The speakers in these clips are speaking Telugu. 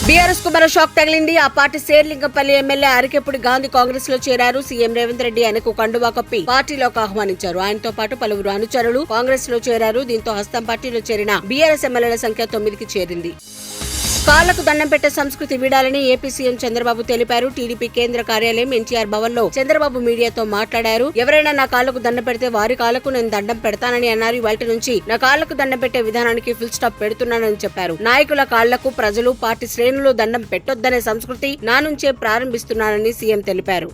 బీఆర్ఎస్ కు మరో షాక్ తగిలింది. ఆ పార్టీ శేర్లింగంపల్లి ఎమ్మెల్యే అరికెప్పుడు గాంధీ కాంగ్రెస్ లో చేరారు. సీఎం రేవంత్ రెడ్డి ఆయనకు కండువా కప్పి పార్టీలోకి ఆహ్వానించారు. ఆయనతో పాటు పలువురు అనుచరులు కాంగ్రెస్ లో చేరారు. దీంతో హస్తం పార్టీలో చేరిన బీఆర్ఎస్ ఎమ్మెల్యేల సంఖ్య 9కి చేరింది. కాళ్లకు దండం పెట్టే సంస్కృతి వీడాలని ఏపీ సీఎం చంద్రబాబు తెలిపారు. టీడీపీ కేంద్ర కార్యాలయం ఎన్టీఆర్ భవన్ లో చంద్రబాబు మీడియాతో మాట్లాడారు. ఎవరైనా నా కాళ్లకు దండం పెడితే వారి కాళ్లకు నేను దండం పెడతానని అన్నారు. ఇవాళ నుంచి నా కాళ్లకు దండం పెట్టే విధానానికి ఫుల్ స్టాప్ పెడుతున్నానని చెప్పారు. నాయకుల కాళ్లకు ప్రజలు పార్టీ శ్రేణులు దండం పెట్టొద్దనే సంస్కృతి నా నుంచే ప్రారంభిస్తున్నానని సీఎం తెలిపారు.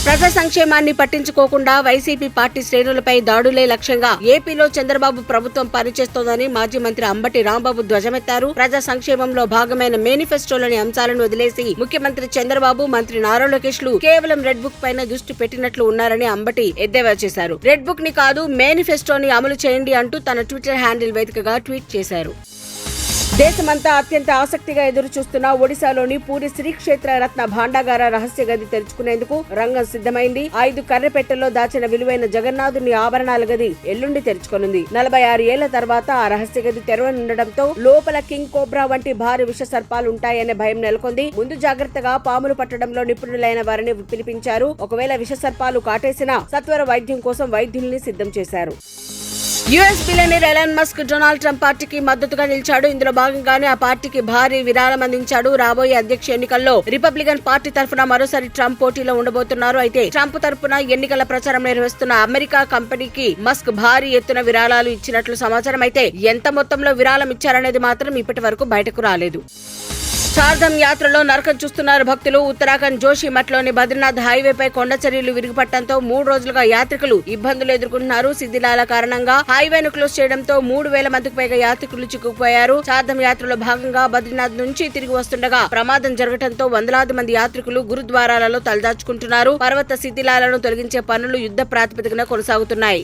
ప్రజా సంక్షేమాన్ని పట్టించుకోకుండా వైసీపీ పార్టీ శ్రేణులపై దాడులే లక్ష్యంగా ఏపీలో చంద్రబాబు ప్రభుత్వం పనిచేస్తోందని మాజీ మంత్రి అంబటి రాంబాబు ధ్వజమెత్తారు. ప్రజా సంక్షేమంలో భాగమైన మేనిఫెస్టోలోని అంశాలను వదిలేసి ముఖ్యమంత్రి చంద్రబాబు, మంత్రి నారా లోకేష్ లు కేవలం రెడ్ బుక్ పైన దృష్టి పెట్టినట్లు ఉన్నారని అంబటి ఎద్దేవా చేశారు. రెడ్ బుక్ ని కాదు, మేనిఫెస్టోని అమలు చేయండి అంటూ తన ట్విట్టర్ హ్యాండిల్ వేదికగా ట్వీట్ చేశారు. దేశమంతా అత్యంత ఆసక్తిగా ఎదురు చూస్తున్న ఒడిశాలోని పూరి శ్రీక్షేత్ర రత్న భాండాగార రహస్య గది తెరుచుకునేందుకు రంగం సిద్ధమైంది. 5 కర్రపెట్టెల్లో దాచిన విలువైన జగన్నాథుని ఆభరణాల గది ఎల్లుండి తెరుచుకోనుంది. 46 ఏళ్ల తర్వాత ఆ రహస్య గది తెరవనుండటంతో లోపల కింగ్ కోబ్రా వంటి భారీ విష సర్పాలు ఉంటాయనే భయం నెలకొంది. ముందు జాగ్రత్తగా పాములు పట్టడంలో నిపుణులైన వారిని పిలిపించారు. ఒకవేళ విష సర్పాలు కాటేసినా సత్వర వైద్యం కోసం వైద్యుల్ని సిద్ధం చేశారు. US billionaire Elon Musk Donald Trump పార్టీకి మద్దతుగా నిలిచాడు. ఇందులో భాగంగానే ఆ పార్టీకి భారీ విరాళం అందించాడు. రాబోయే అధ్యక్ష ఎన్నికల్లో రిపబ్లికన్ పార్టీ తరఫున మరోసారి ట్రంప్ పోటీలో ఉండబోతున్నారు. అయితే ట్రంప్ తరఫున ఎన్నికల ప్రచారం నిర్వహిస్తున్న అమెరికా కంపెనీకి మస్క్ భారీ ఎత్తున విరాళాలు ఇచ్చినట్లు సమాచారం. అయితే ఎంత మొత్తంలో విరాళం ఇచ్చారనేది మాత్రం ఇప్పటి వరకు బయటకు రాలేదు. చార్ధామ్ యాత్రలో నరకం చూస్తున్నారు భక్తులు. ఉత్తరాఖండ్ జోషిమఠ్లోని బద్రీనాథ్ హైవేపై కొండ చర్యలు విరిగిపట్టడంతో 3 రోజులుగా యాత్రికులు ఇబ్బందులు ఎదుర్కొంటున్నారు. శిథిలాల కారణంగా హైవేను క్లోజ్ చేయడంతో 3000 మందికి పైగా యాత్రికులు చిక్కుకుపోయారు. చార్ధామ్ యాత్రలో భాగంగా బద్రీనాథ్ నుంచి తిరిగి వస్తుండగా ప్రమాదం జరగడంతో వందలాది మంది యాత్రికులు గురుద్వారాలలో తలదాచుకుంటున్నారు. పర్వత శిథిలాలను తొలగించే పనులు యుద్ధ ప్రాతిపదికన కొనసాగుతున్నాయి.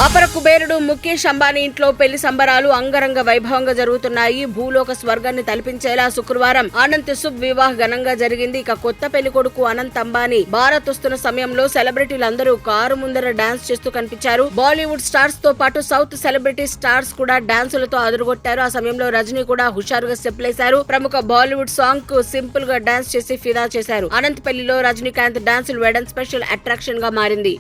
అపర కుబేరుడు ముఖేష్ అంబానీ ఇంట్లో పెళ్లి సంబరాలు అంగరంగ వైభవంగా జరుగుతున్నాయి. భూలోక స్వర్గాన్ని తలపించేలా శుక్రవారం అనంత్ శుభ్ వివాహ్ ఘనంగా జరిగింది. ఇక కొత్త పెళ్లి కొడుకు అనంత్ అంబానీ భారత్ వస్తున్న సమయంలో సెలబ్రిటీలందరూ కారు ముందర డాన్స్ చేస్తూ కనిపించారు. బాలీవుడ్ స్టార్స్ తో పాటు సౌత్ సెలబ్రిటీ స్టార్స్ కూడా డాన్సులతో అదరగొట్టారు. ఆ సమయంలో రజనీ కూడా హుషారుగా స్టెప్లేశారు. ప్రముఖ బాలీవుడ్ సాంగ్ కు సింపుల్ గా డాన్స్ చేసి ఫిదా చేశారు. అనంత్ పెళ్లిలో రజనీకాంత్ డాన్సులు వేయడం స్పెషల్ అట్రాక్షన్ గా మారింది.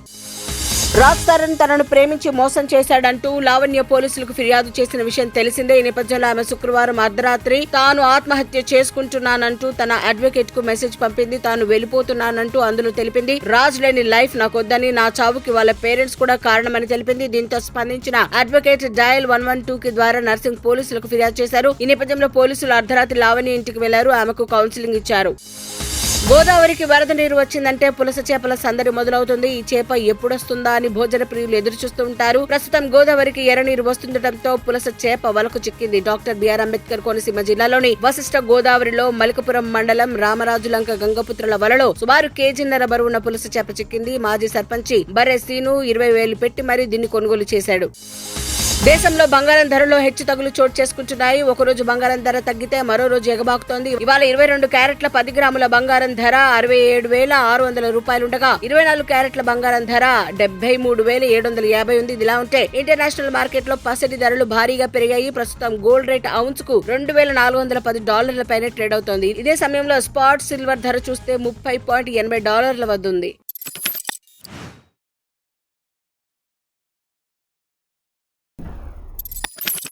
రాజ్ తరుణ్ తనను ప్రేమించి మోసం చేశాడంటూ లావణ్య పోలీసులకు ఫిర్యాదు చేసిన విషయం తెలిసిందే. ఈ నేపథ్యంలో ఆమె శుక్రవారం అర్ధరాత్రి తాను ఆత్మహత్య చేసుకుంటున్నానంటూ తన అడ్వకేట్ కు మెసేజ్ పంపింది. తాను వెళ్లిపోతున్నానంటూ అందులో తెలిపింది. రాజ్ లేని లైఫ్ నాకొద్దని, నా చావుకి వాళ్ళ పేరెంట్స్ కూడా కారణమని తెలిపింది. దీంతో స్పందించిన అడ్వకేట్ డయల్ 112 ద్వారా నర్సింగ్ పోలీసులకు ఫిర్యాదు చేశారు. ఈ నేపథ్యంలో పోలీసులు అర్ధరాత్రి లావణ్య ఇంటికి వెళ్లారు. ఆమెకు కౌన్సిలింగ్ ఇచ్చారు. గోదావరికి వరద నీరు వచ్చిందంటే పులస చేపల సందడి మొదలవుతుంది. ఈ చేప ఎప్పుడొస్తుందా అని భోజన ప్రియులు ఎదురు చూస్తూ ఉంటారు. ప్రస్తుతం గోదావరికి ఎర్ర నీరు వస్తుండటంతో పులస చేప వలకు చిక్కింది. డాక్టర్ బిఆర్ అంబేద్కర్ కోనసీమ జిల్లాలోని వశిష్ఠ గోదావరిలో మలికపురం మండలం రామరాజులంక గంగపుత్రుల వలలో సుమారు కేజీన్నర బరువున్న పులస చేప చిక్కింది. మాజీ సర్పంచి బర్రె సీను 20,000 పెట్టి మరీ దీన్ని కొనుగోలు చేశాడు. దేశంలో బంగారం ధరలో హెచ్చు తగులు చోటు చేసుకుంటున్నాయి. ఒకరోజు బంగారం ధర తగ్గితే మరో రోజు ఎగబాకుతోంది. ఇవాళ 22 క్యారెట్ల 10 గ్రాముల బంగారం ధర 67,600 రూపాయలుండగా 24 క్యారెట్ల బంగారం ధర 73,750 ఉంది. ఇదిలా ఉంటే ఇంటర్నేషనల్ మార్కెట్ లో పసిడి ధరలు భారీగా పెరిగాయి. ప్రస్తుతం గోల్డ్ రేట్ ఔన్స్ కు $2,410 పైన ట్రేడ్ అవుతోంది. ఇదే సమయంలో స్పాట్ సిల్వర్ ధర చూస్తే $30.80 వద్ద ఉంది.